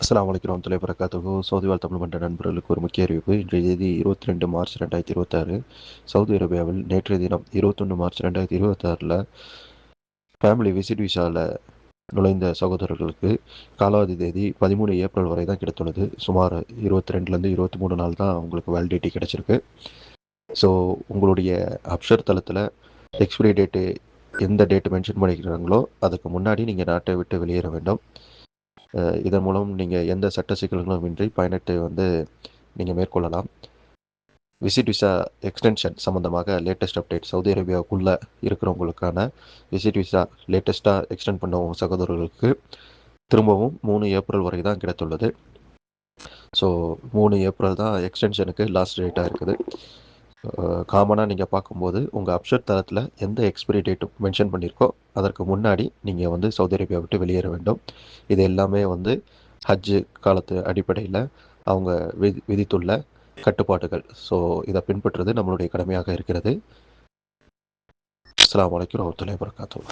அஸ்ஸலாமு அலைக்கும் வரஹ்மத்துல்லாஹி வபரகாத்துஹு. சவுதி வாழ் தமிழ் மன்ற நண்பர்களுக்கு ஒரு முக்கிய அறிவிப்பு. இன்றைய தேதி 22 மார்ச் 2026. சவுதி அரேபியாவில் நேற்றைய தினம் 21 மார்ச் 2026 ஃபேமிலி விசிட் விசாவில் நுழைந்த சகோதரர்களுக்கு காலாவதி தேதி 13 ஏப்ரல் வரை தான் கிடைத்துள்ளது. சுமார் 22லேருந்து 23 நாள் தான் உங்களுக்கு வேலிடிட்டி கிடைச்சிருக்கு. ஸோ உங்களுடைய அப்ஷர் தளத்தில் எக்ஸ்பிரி டேட்டு எந்த டேட்டு மென்ஷன் பண்ணிக்கிறாங்களோ அதுக்கு முன்னாடி நீங்கள் நாட்டை விட்டு வெளியேற வேண்டும். இதன் மூலம் நீங்கள் எந்த சட்ட சிக்கல்களும் இன்றி பயணத்தை நீங்கள் மேற்கொள்ளலாம். விசிட் விசா எக்ஸ்டென்ஷன் சம்மந்தமாக லேட்டஸ்ட் அப்டேட் சவுதி அரேபியாவுக்குள்ளே இருக்கிறவங்களுக்கான விசிட் விசா லேட்டஸ்ட்டாக எக்ஸ்டெண்ட் பண்ண சகோதரர்களுக்கு திரும்பவும் 3 ஏப்ரல் வரை தான் கிடைத்துள்ளது. ஸோ 3 ஏப்ரல் தான் எக்ஸ்டென்ஷனுக்கு லாஸ்ட் டேட்டாக இருக்குது. காமனாக நீங்கள் பார்க்கும்போது உங்கள் அப்ஷர் தளத்தில் எந்த எக்ஸ்பிரி டேட்டு மென்ஷன் பண்ணியிருக்கோ அதற்கு முன்னாடி நீங்கள் சவுதி அரேபியா விட்டு வெளியேற வேண்டும். இது எல்லாமே ஹஜ்ஜு காலத்து அடிப்படையில் அவங்க விதித்துள்ள கட்டுப்பாடுகள். ஸோ இதை பின்பற்றுறது நம்மளுடைய கடமையாக இருக்கிறது. அஸ்ஸலாமு அலைக்கும் வரஹ்மத்துல்லாஹி வபரகாத்துஹு.